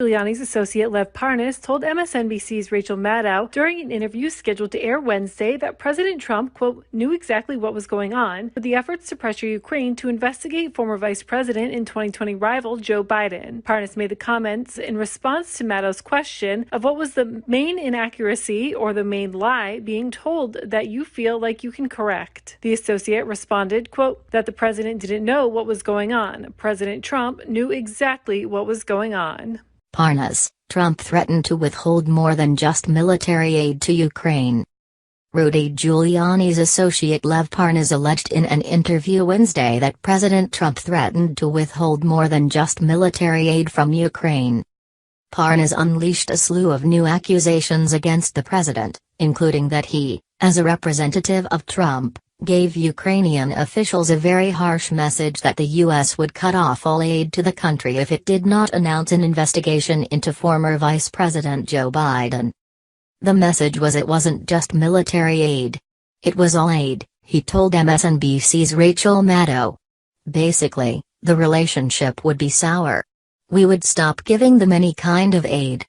Giuliani's associate Lev Parnas told MSNBC's Rachel Maddow during an interview scheduled to air Wednesday that President Trump, quote, knew exactly what was going on with the efforts to pressure Ukraine to investigate former Vice President and 2020 rival Joe Biden. Parnas made the comments in response to Maddow's question of what was the main inaccuracy or the main lie being told that you feel like you can correct. The associate responded, quote, that the president didn't know what was going on. President Trump knew exactly what was going on. Parnas, Trump threatened to withhold more than just military aid to Ukraine. Rudy Giuliani's associate Lev Parnas alleged in an interview Wednesday that President Trump threatened to withhold more than just military aid from Ukraine. Parnas unleashed a slew of new accusations against the president, including that he, as a representative of Trump, gave Ukrainian officials a very harsh message that the U.S. would cut off all aid to the country if it did not announce an investigation into former Vice President Joe Biden. The message was it wasn't just military aid. It was all aid, he told MSNBC's Rachel Maddow. Basically, the relationship would be sour. We would stop giving them any kind of aid.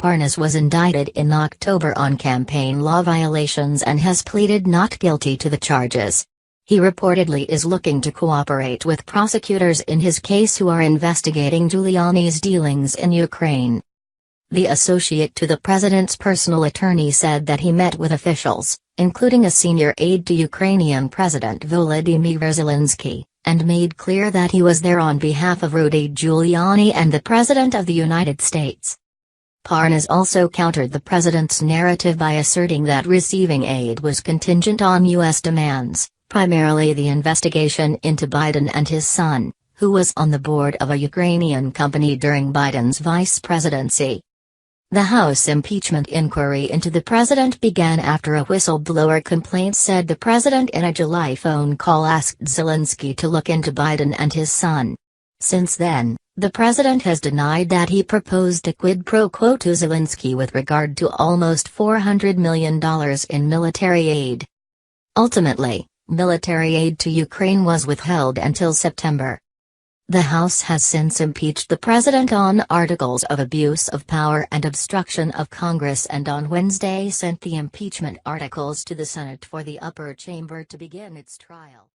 Parnas was indicted in October on campaign law violations and has pleaded not guilty to the charges. He reportedly is looking to cooperate with prosecutors in his case who are investigating Giuliani's dealings in Ukraine. The associate to the president's personal attorney said that he met with officials, including a senior aide to Ukrainian President Volodymyr Zelensky, and made clear that he was there on behalf of Rudy Giuliani and the President of the United States. Parnas also countered the president's narrative by asserting that receiving aid was contingent on U.S. demands, primarily the investigation into Biden and his son, who was on the board of a Ukrainian company during Biden's vice presidency. The House impeachment inquiry into the president began after a whistleblower complaint said the president in a July phone call asked Zelensky to look into Biden and his son. Since then, the president has denied that he proposed a quid pro quo to Zelensky with regard to almost $400 million in military aid. Ultimately, military aid to Ukraine was withheld until September. The House has since impeached the president on articles of abuse of power and obstruction of Congress and on Wednesday sent the impeachment articles to the Senate for the upper chamber to begin its trial.